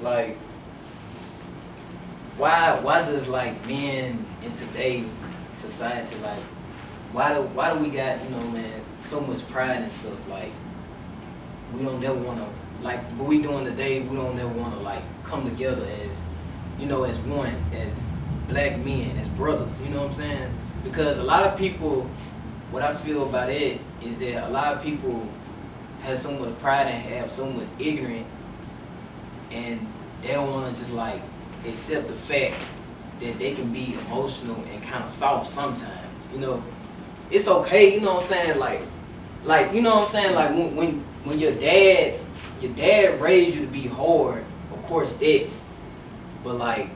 like, why does like men in today's society, like, why do we got, you know, man, so much pride and stuff? Like, we don't never want to, like, what we doing today, we don't never want to like come together as, you know, as one, as black men, as brothers, you know what I'm saying? Because a lot of people, what I feel about it is that a lot of people have so much pride and have so much ignorance, and they don't want to just like accept the fact that they can be emotional and kind of soft sometimes. You know, it's okay. You know what I'm saying? Like you know what I'm saying? Like when your dad raised you to be hard, of course that, but like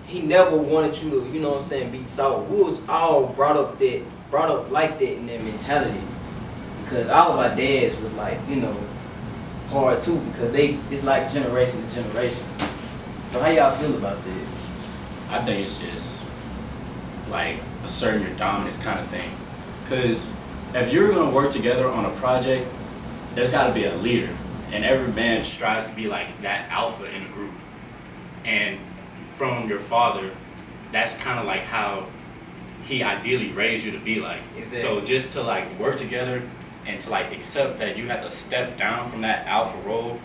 he never wanted you to, you know what I'm saying, be soft. We was all brought up like that in that mentality, because all of our dads was like, you know, hard too, because it's like generation to generation. So how y'all feel about this? I think it's just like asserting your dominance kind of thing. Because if you're going to work together on a project, there's got to be a leader. And every man strives to be like that alpha in a group. And from your father, that's kind of like how he ideally raised you to be like. Exactly. So just to like work together and to like accept that you have to step down from that alpha role,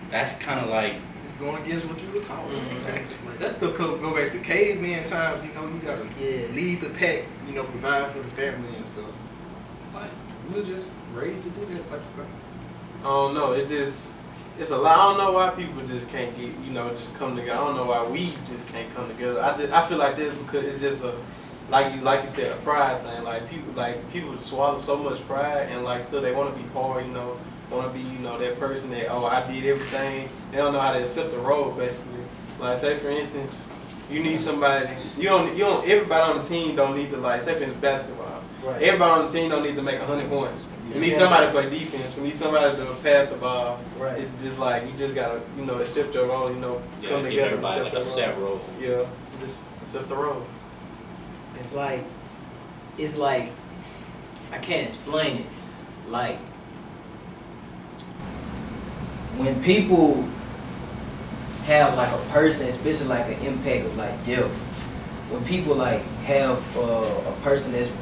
that's kind of like going against what you were taught. Like, that stuff go back to caveman times. You know, you gotta lead the pack. You know, provide for the family and stuff. Like, we were just raised to do that type of thing. I don't know. It's a lot. I don't know why people just can't get, you know, just come together. I don't know why we just can't come together. I feel like this because it's just a, like you said, a pride thing. Like people swallow so much pride and like still they want to be hard. You know. Want to be, you know, that person that, oh, I did everything. They don't know how to accept the role, basically. Like, say for instance, you need somebody. You don't. Everybody on the team don't need to, like, say in basketball. Right. Everybody on the team don't need to make 100 points. You need somebody to play defense. You need somebody to pass the ball. Right. It's just like you just gotta, you know, accept your role. You know, come together, everybody like a set role. Yeah, just accept the role. It's like I can't explain it. Like, when people have like a person, especially like an impact of like death, when people like have a person that's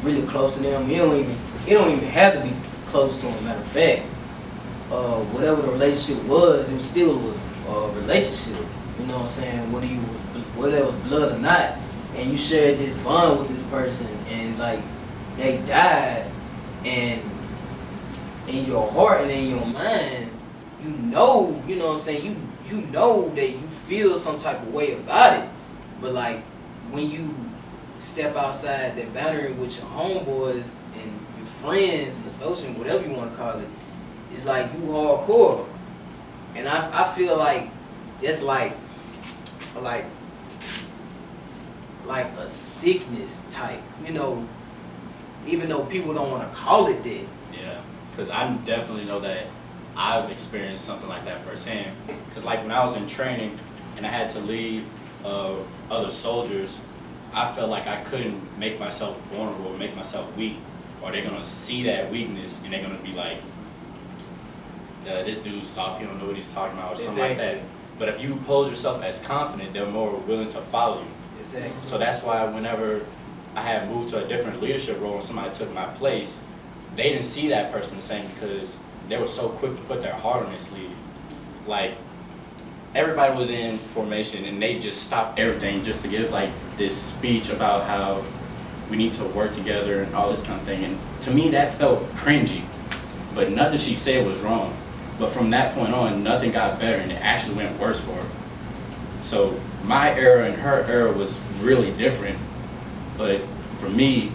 really close to them, it don't even have to be close to them. Matter of fact, whatever the relationship was, it still was a relationship. You know what I'm saying? Whether it was blood or not, and you shared this bond with this person, and like they died, and in your heart and in your mind, you know what I'm saying, you know that you feel some type of way about it. But like when you step outside that boundary with your homeboys and your friends and associates, whatever you want to call it, it's like you hardcore. And I feel like that's like a sickness type, you know, even though people don't want to call it that. Yeah, because I definitely know that I've experienced something like that firsthand. Because like when I was in training and I had to lead other soldiers, I felt like I couldn't make myself vulnerable, make myself weak, or they're gonna see that weakness and they're gonna be like, this dude's soft, he don't know what he's talking about, or something like that. But if you pose yourself as confident, they're more willing to follow you. Exactly. So that's why whenever I had moved to a different leadership role and somebody took my place, they didn't see that person the same because they were so quick to put their heart on their sleeve. Like, everybody was in formation and they just stopped everything just to give like this speech about how we need to work together and all this kind of thing. And to me that felt cringy, but nothing she said was wrong. But from that point on, nothing got better and it actually went worse for her. So my era and her era was really different, but for me,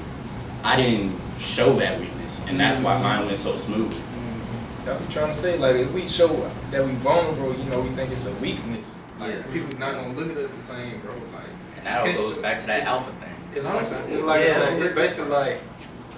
I didn't show that weakness, and that's why mine went so smooth. That's what I'm trying to say. Like, if we show that we vulnerable, you know, we think it's a weakness. Like, people not gonna look at us the same, bro. Like, and that all goes back to that alpha thing. It's like it's basically like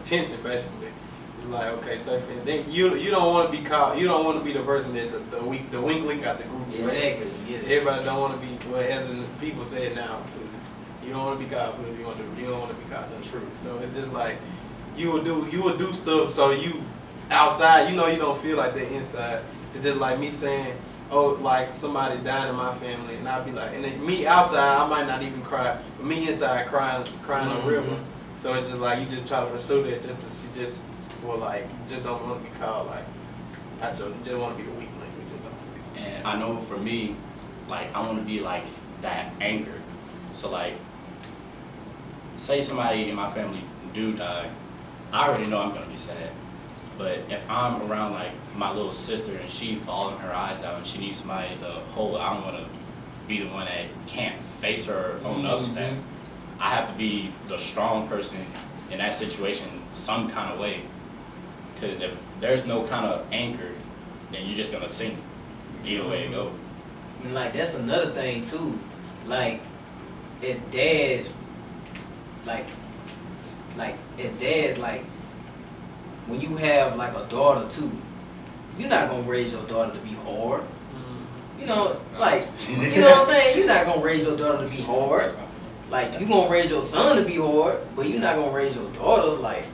attention, basically. It's like, okay, so then you don't want to be caught. You don't want to be the person that the wink out the group. Exactly. Yeah. Everybody don't want to be. Well, as in people say it now, because you don't want to be caught because you don't want to be caught untrue. So it's just like you will do stuff so you outside, you know, you don't feel like that inside. It's just like me saying, oh, like somebody died in my family, and I'd be like, and then me outside, I might not even cry, but me inside crying on river. So it's just like you just try to pursue that just to see, just for like, you just don't want to be called like, you just want to be a weak link. You just don't. And I know for me, like I want to be like that anchor. So like, say somebody in my family do die, I already know I'm gonna be sad. But if I'm around like my little sister and she's bawling her eyes out and she needs somebody to hold, I don't want to be the one that can't face her or own up to that. I have to be the strong person in that situation some kind of way. Because if there's no kind of anchor, then you're just gonna sink either way it go. And like that's another thing too. Like as dads, like as dads, like when you have like a daughter too, you're not gonna raise your daughter to be hard. You know, like you know what I'm saying? You're not gonna raise your daughter to be hard. Like you gonna raise your son to be hard, but you're not gonna raise your daughter like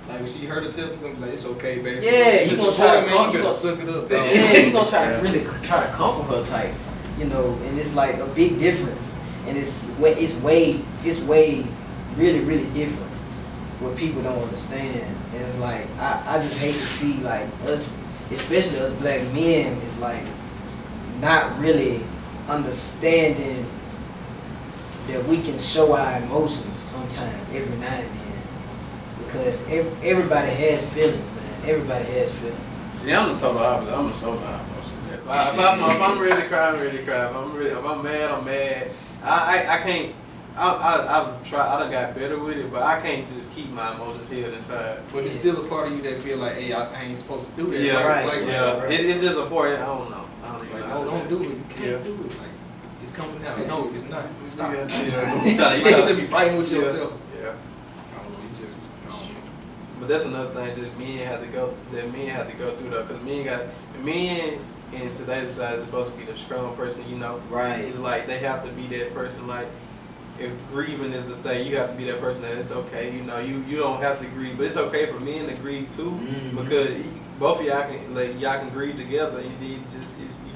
when she hurt herself, you're gonna be like, it's okay, baby. Yeah, you gonna try to man, you better suck it up. Yeah, you gonna try to really try to comfort her type, you know, and it's like a big difference, and it's way really different. What people don't understand, and it's like I just hate to see like us, especially us black men, is like not really understanding that we can show our emotions sometimes every now and then, because everybody has feelings, man. Everybody has feelings. See, I'm the total opposite. I'm gonna show my emotions. If I'm ready to cry, I'm ready to cry. If I'm mad, I'm mad. I can't. I've tried. I done got better with it, but I can't just keep my emotions held inside. But it's still a part of you that feel like, hey, I ain't supposed to do that. Yeah, right. Yeah. It's just a part. I don't know. I don't even Like, know. no, don't do it. You can't do it. Like, it's coming out. No, it's not. Stop. Yeah. You try to be fighting with Yeah. yourself. Yeah. I don't know. You just. I don't know. But that's another thing that men have to go through though, because men in today's society is supposed to be the strong person, you know. Right. It's like they have to be that person. Like if grieving is the state, you have to be that person that it's okay. You know, you don't have to grieve, but it's okay for men to grieve too, because both of y'all can grieve together. And you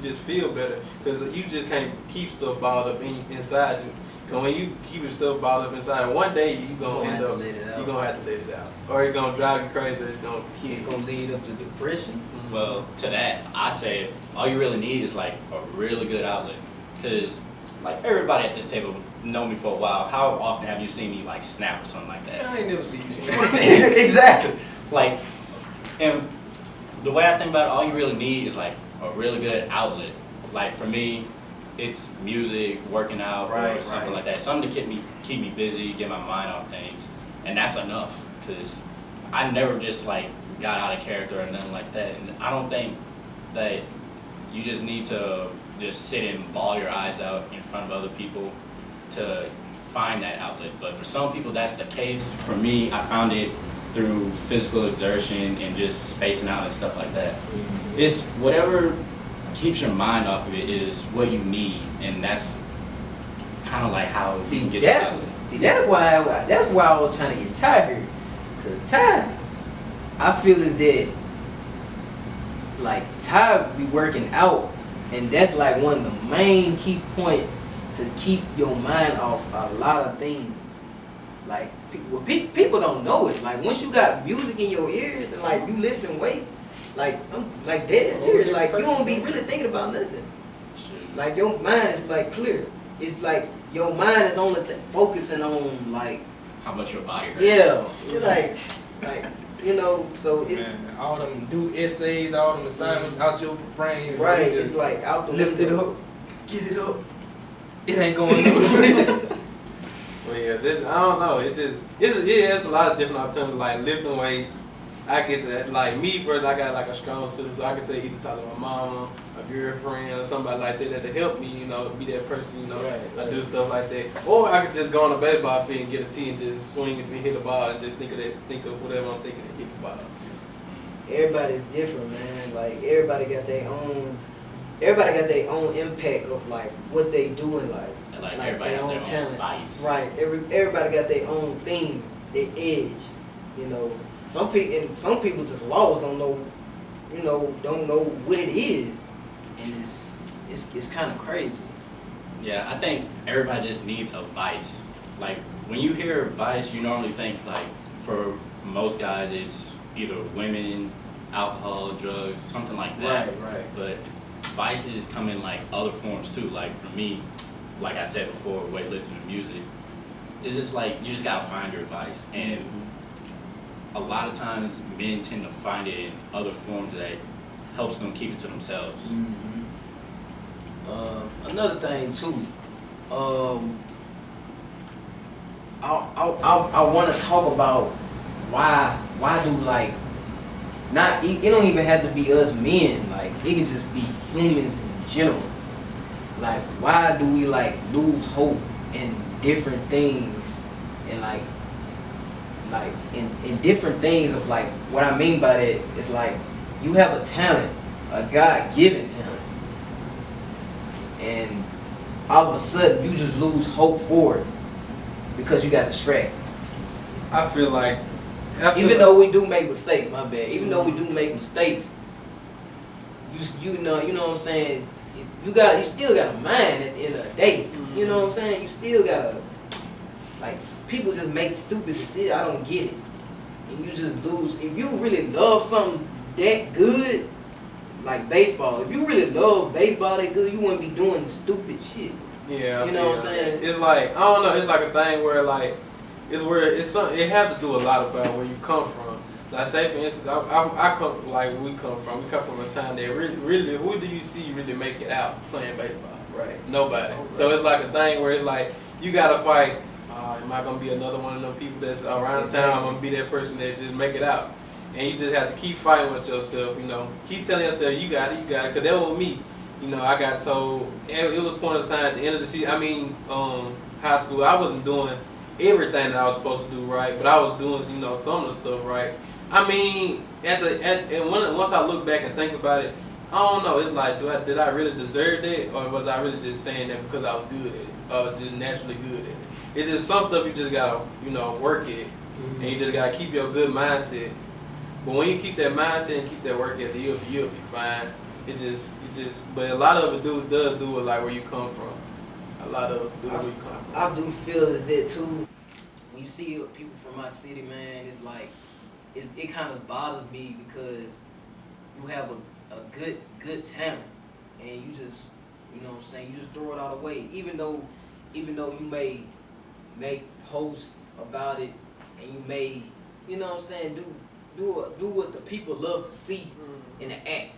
just feel better, because you just can't keep stuff balled up inside you. Cause when you keep your stuff balled up inside, one day you're gonna have to let it out, or it's gonna drive you crazy. It's gonna kill you. It's gonna lead up to depression. Well, to that, I say all you really need is like a really good outlet. Because like everybody at this table know me for a while. How often have you seen me like snap or something like that? I ain't never seen you snap. Exactly. Like, and the way I think about it, all you really need is like a really good outlet. Like for me, it's music, working out, or something like that. Something to keep me busy, get my mind off things, and that's enough. Because I never just like got out of character or nothing like that. And I don't think that you just need to just sit and bawl your eyes out in front of other people to find that outlet. But for some people, that's the case. For me, I found it through physical exertion and just spacing out and stuff like that. It's whatever keeps your mind off of it is what you need, and that's kind of like how you can get that's your outlet. that's why I was trying to get Ty here, because Ty, I feel is that like Ty be working out, and that's like one of the main key points to keep your mind off a lot of things. Like people don't know it. Like once you got music in your ears and like you lifting weights, like I'm like dead serious. Like you won't be really thinking about nothing. Like your mind is like clear. It's like your mind is only focusing on like how much your body hurts. Yeah, you're like you know. So it's all them do essays, all them assignments out your brain. right. Just It's like out the lift it window. up, get it up. It ain't going up. Well, yeah, I don't know. It's a lot of different alternatives, like lifting weights. I get that. Like me, brother, I got like a strong sister, so I can either talk to my mama, a girlfriend, or somebody like that to help me, you know, be that person, you know. I do stuff like that. Or I could just go on a baseball field and get a tee and just swing it and hit the ball and just think of whatever I'm thinking and hit the ball. Everybody's different, man. Like everybody got their own impact of like what they do in life. And like everybody their has own their talent. own vice. Right. Everybody got their own thing, their edge. You know, some people just lost, don't know what it is, and it's kind of crazy. Yeah, I think everybody just needs a vice. Like when you hear vice, you normally think like for most guys it's either women, alcohol, drugs, something like that. Right. But vices come in like other forms too. Like for me, like I said before, weightlifting and music, it's just like you just gotta find your vice. And a lot of times men tend to find it in other forms that helps them keep it to themselves. Another thing too, I want to talk about why do like not it don't even have to be us men, like it can just be humans in general. Like why do we like lose hope in different things and like in different things of like what I mean by that is like you have a talent, a God-given talent, and all of a sudden you just lose hope for it because you got distracted. I feel like Even though we do make mistakes, my bad. Even though we do make mistakes, you know what I'm saying. You still got a mind at the end of the day. You know what I'm saying. You still gotta like people just make stupid decisions. I don't get it, and you just lose. If you really love something that good, like baseball. If you really love baseball that good, you wouldn't be doing stupid shit. Yeah, you know what I'm saying. It's like I don't know. It's like a thing where like it's something. It have to do a lot about where you come from. Like say for instance, I come like we come from a time that really who do you see really make it out playing baseball? Right. Nobody. Oh, right. So it's like a thing where it's like you gotta fight. Am I gonna be another one of them people that's around the town? I'm gonna be that person that just make it out. And you just have to keep fighting with yourself, you know. Keep telling yourself, you got it. Because that was me. You know, I got told, it was a point of time at the end of the season, high school, I wasn't doing everything that I was supposed to do right, but I was doing, you know, some of the stuff right. I mean, once I look back and think about it, I don't know, it's like, did I really deserve that? Or was I really just saying that because I was good at it? Or just naturally good at it? It's just some stuff you just gotta, you know, work at. And you just gotta keep your good mindset. But when you keep that mindset and keep that work ethic, you'll be fine. But a lot of it does do with like where you come from. A lot of it do where you come from. I do feel as that too. When you see people from my city, man, it's like it kind of bothers me because you have a good talent and you just, you know what I'm saying, you just throw it all away. Even though you may make posts about it and you may, you know what I'm saying, do what the people love to see in the act,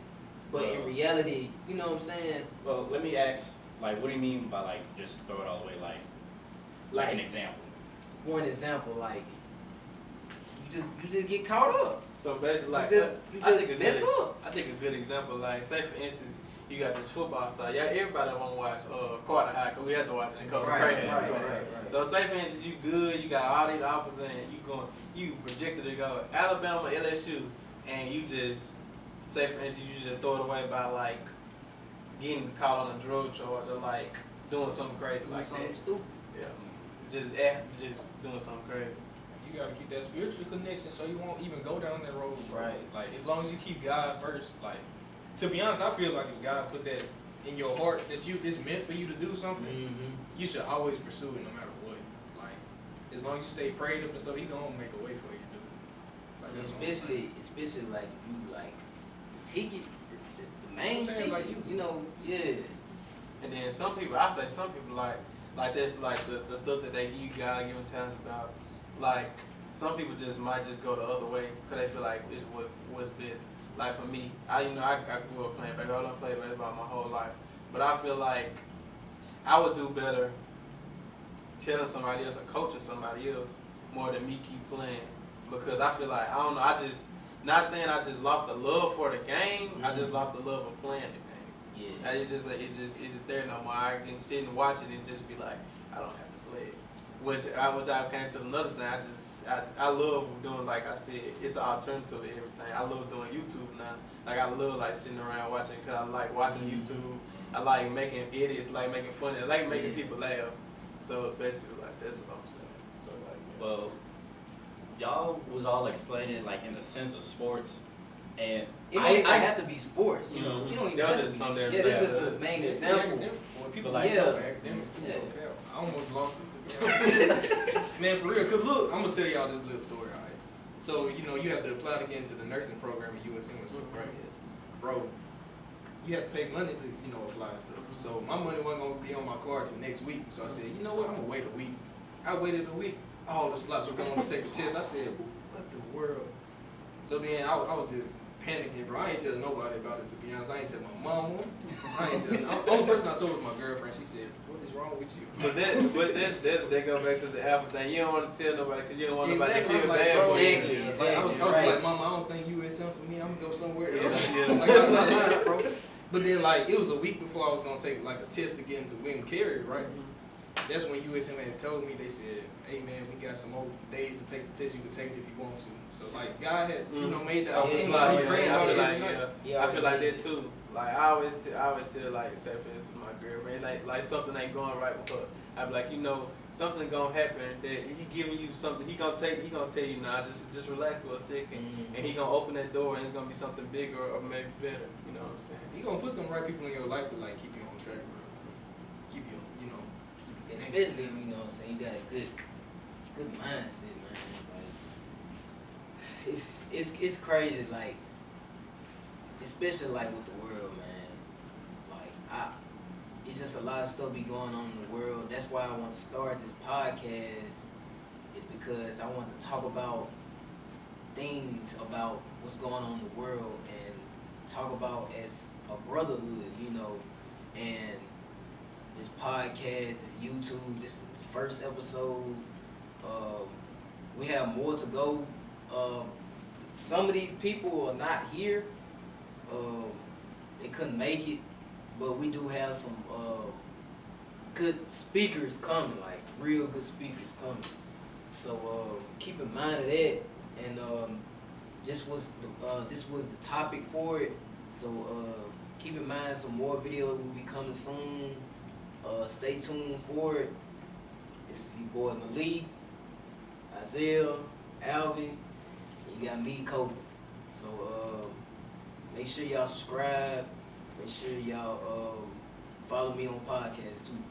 but in reality, you know what I'm saying. Well, let me ask, like, what do you mean by like just throw it all away? Like an example. For an example, like you just get caught up. So basically, like you just mess up. I think a good example, like say for instance, you got this football star. Yeah, everybody want to watch Carter High because we have to watch it in Carter Right. So say for instance, you good, you got all these offers and you projected to go Alabama, LSU, and you just say for instance you just throw it away by like getting caught on a drug charge or like doing something crazy like something that. stupid. Yeah, just doing something crazy. You gotta keep that spiritual connection so you won't even go down that road. Right. Like as long as you keep God first, like to be honest, I feel like if God put that in your heart that it's meant for you to do something, you should always pursue it no matter what. Like as long as you stay prayed up and stuff, He gonna make a way for you to do it. Like, Especially like if you like ticket, the main I'm saying, ticket, like you know, yeah. And then some people like that's like the stuff that they give you God given talents about. Like some people just might just go the other way because they feel like it's what's best. Like for me, I grew up playing baseball. I don't play baseball my whole life, but I feel like I would do better telling somebody else or coaching somebody else more than me keep playing because I feel like I don't know. I just not saying I just lost the love for the game. I just lost the love of playing the game. Yeah. It isn't there no more. I can sit and watch it and just be like, I don't have to play it. Which I came to another thing. I love doing, like I said, it's an alternative to everything. I love doing YouTube now. Like I love like sitting around watching because I like watching YouTube. I like making edits, like making fun, I like making people laugh. So basically, like that's what I'm saying. So like, Well, y'all was all explaining like in the sense of sports, And It don't even have to be sports, you know. Mhm. You don't even That was have to just be. something Yeah, this is everybody a main Yeah, example. academic- When people But like yeah. talk about academics too, Yeah. okay. I almost lost it to be honest. Man, for real. Cause look, I'm gonna tell y'all this little story, alright? So you know you have to apply to get into the nursing program at USM and stuff, right? Bro, you have to pay money to apply and stuff. So my money wasn't gonna be on my card till next week. So I said, you know what? I'm gonna wait a week. I waited a week. All the slots were going to take the test. I said, what the world? So then I was just panicking, bro. I ain't tell nobody about it, to be honest. I ain't tell my mom. I ain't tell. The only person I told was my girlfriend. She said, "What is wrong with you?" But that go back to the alpha thing. You don't want to tell nobody because you don't want nobody to Exactly. feel I'm like, bad bro, for you. Exactly. Like, I was Right. like, Mama, I don't think USM for me. I'm gonna go somewhere else. Yeah. Like, I'm not lying, bro. But then, like, it was a week before I was gonna take like a test to get into William Carey, right? That's when USM had told me, they said, hey man, we got some more days to take the test. You can take it if you want to. So like God had, made the I opportunity. feel like, He praying about it every night. I feel like that too. Like I always tell like say for instance my girlfriend, like something ain't going right with her. I be like, something gonna happen that he giving you something. He gonna tell you, nah, just relax for a second, and he gonna open that door and it's gonna be something bigger or maybe better. You know what I'm saying? He gonna put them right people in your life to like keep you on track, bro. Keep you, Especially if you saying you got a good mindset, man. Like it's crazy, like especially like with the world, man. Like it's just a lot of stuff be going on in the world. That's why I want to start this podcast. Is because I want to talk about things about what's going on in the world and talk about as a brotherhood, and this podcast, this YouTube, this is the first episode. We have more to go. Some of these people are not here. They couldn't make it, but we do have some good speakers coming, like real good speakers coming. So keep in mind of that. And this was the topic for it. So keep in mind some more videos will be coming soon. Stay tuned for it. This is your boy Malik, Isaiah, Alvie, and you got me, Kobe. So make sure y'all subscribe. Make sure y'all follow me on podcast too.